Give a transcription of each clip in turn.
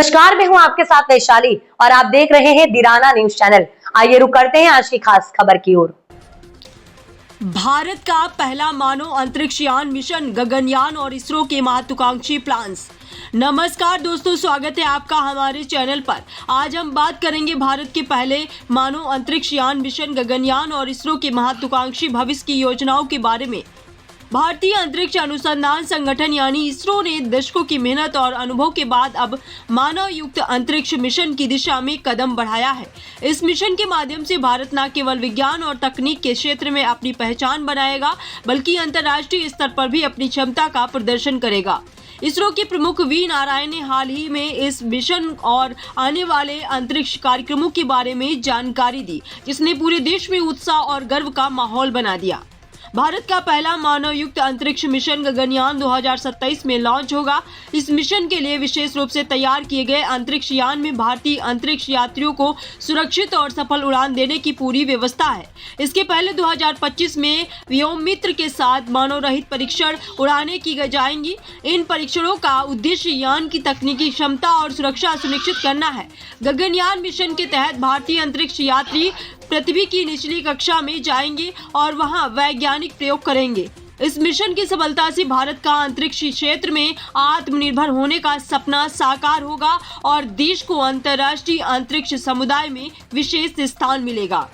नमस्कार, मैं हूं आपके साथ वैशाली और आप देख रहे हैं दीराना न्यूज चैनल। आइए रुक करते हैं आज की खास खबर की ओर। भारत का पहला मानव अंतरिक्ष यान मिशन गगनयान और इसरो के महत्वाकांक्षी प्लान्स। नमस्कार दोस्तों, स्वागत है आपका हमारे चैनल पर। आज हम बात करेंगे भारत के पहले मानव अंतरिक्ष यान मिशन गगनयान और इसरो के महत्वाकांक्षी भविष्य की योजनाओं के बारे में। भारतीय अंतरिक्ष अनुसंधान संगठन यानी इसरो ने दशकों की मेहनत और अनुभव के बाद अब मानव युक्त अंतरिक्ष मिशन की दिशा में कदम बढ़ाया है। इस मिशन के माध्यम से भारत न केवल विज्ञान और तकनीक के क्षेत्र में अपनी पहचान बनाएगा, बल्कि अंतर्राष्ट्रीय स्तर पर भी अपनी क्षमता का प्रदर्शन करेगा। इसरो के प्रमुख वी नारायण ने हाल ही में इस मिशन और आने वाले अंतरिक्ष कार्यक्रमों के बारे में जानकारी दी, जिसने पूरे देश में उत्साह और गर्व का माहौल बना दिया। भारत का पहला मानव युक्त अंतरिक्ष मिशन गगनयान 2027 में लॉन्च होगा। इस मिशन के लिए विशेष रूप से तैयार किए गए अंतरिक्ष यान में भारतीय अंतरिक्ष यात्रियों को सुरक्षित और सफल उड़ान देने की पूरी व्यवस्था है। इसके पहले 2025 में व्योममित्र के साथ मानव रहित परीक्षण उड़ानें की जाएंगी। इन परीक्षणों का उद्देश्य यान की तकनीकी क्षमता और सुरक्षा सुनिश्चित करना है। गगनयान मिशन के तहत भारतीय अंतरिक्ष यात्री पृथ्वी की निचली कक्षा में जाएंगे और वहां वैज्ञानिक प्रयोग करेंगे। इस मिशन की सफलता से भारत का अंतरिक्ष क्षेत्र में आत्मनिर्भर होने का सपना साकार होगा और देश को अंतर्राष्ट्रीय अंतरिक्ष समुदाय में विशेष स्थान मिलेगा।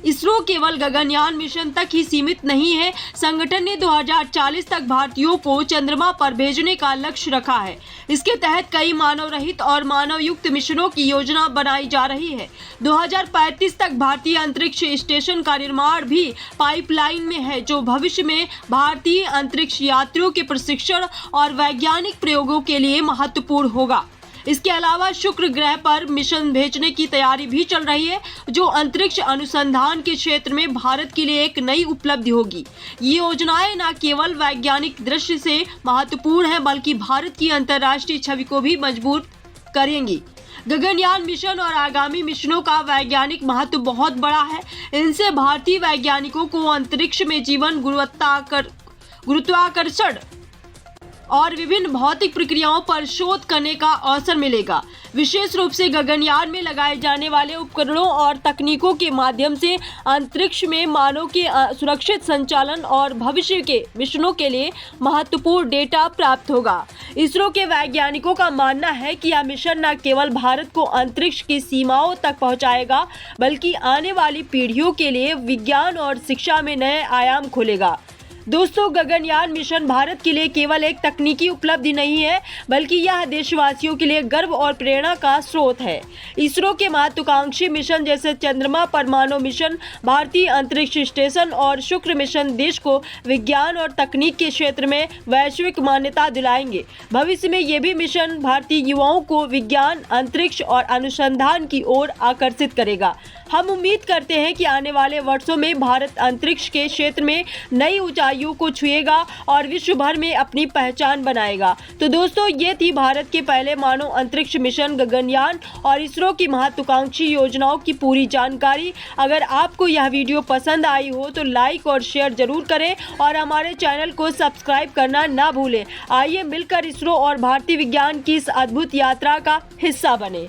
इसरो केवल गगनयान मिशन तक ही सीमित नहीं है। संगठन ने 2040 तक भारतीयों को चंद्रमा पर भेजने का लक्ष्य रखा है। इसके तहत कई मानव रहित और मानव युक्त मिशनों की योजना बनाई जा रही है। 2035 तक भारतीय अंतरिक्ष स्टेशन का निर्माण भी पाइपलाइन में है, जो भविष्य में भारतीय अंतरिक्ष यात्रियों के प्रशिक्षण और वैज्ञानिक प्रयोगों के लिए महत्वपूर्ण होगा। इसके अलावा शुक्र ग्रह पर मिशन भेजने की तैयारी भी चल रही है, जो अंतरिक्ष अनुसंधान के क्षेत्र में भारत के लिए एक नई उपलब्धि होगी। ये योजनाएं न केवल वैज्ञानिक दृष्टि से महत्वपूर्ण है, बल्कि भारत की अंतर्राष्ट्रीय छवि को भी मजबूत करेंगी। गगनयान मिशन और आगामी मिशनों का वैज्ञानिक महत्व बहुत बड़ा है। इनसे भारतीय वैज्ञानिकों को अंतरिक्ष में जीवन, गुरुत्वाकर्षण और विभिन्न भौतिक प्रक्रियाओं पर शोध करने का अवसर मिलेगा। विशेष रूप से गगनयान में लगाए जाने वाले उपकरणों और तकनीकों के माध्यम से अंतरिक्ष में मानव के सुरक्षित संचालन और भविष्य के मिशनों के लिए महत्वपूर्ण डेटा प्राप्त होगा। इसरो के वैज्ञानिकों का मानना है कि यह मिशन न केवल भारत को अंतरिक्ष की सीमाओं तक पहुंचाएगा, बल्कि आने वाली पीढ़ियों के लिए विज्ञान और शिक्षा में नए आयाम खोलेगा। दोस्तों, गगनयान मिशन भारत के लिए केवल एक तकनीकी उपलब्धि नहीं है, बल्कि यह देशवासियों के लिए गर्व और प्रेरणा का स्रोत है। इसरो के महत्वाकांक्षी मिशन जैसे चंद्रमा पर मानव मिशन, भारतीय अंतरिक्ष स्टेशन और शुक्र मिशन देश को विज्ञान और तकनीक के क्षेत्र में वैश्विक मान्यता दिलाएंगे। भविष्य में ये भी मिशन भारतीय युवाओं को विज्ञान, अंतरिक्ष और अनुसंधान की ओर आकर्षित करेगा। हम उम्मीद करते हैं कि आने वाले वर्षों में भारत अंतरिक्ष के क्षेत्र में नई ऊंचाइयों को छुएगा और विश्व भर में अपनी पहचान बनाएगा। तो दोस्तों, ये थी भारत के पहले मानव अंतरिक्ष मिशन गगनयान और इसरो की महत्वाकांक्षी योजनाओं की पूरी जानकारी। अगर आपको यह वीडियो पसंद आई हो तो लाइक और शेयर जरूर करें और हमारे चैनल को सब्सक्राइब करना ना भूलें। आइए मिलकर इसरो और भारतीय विज्ञान की इस अद्भुत यात्रा का हिस्सा बने।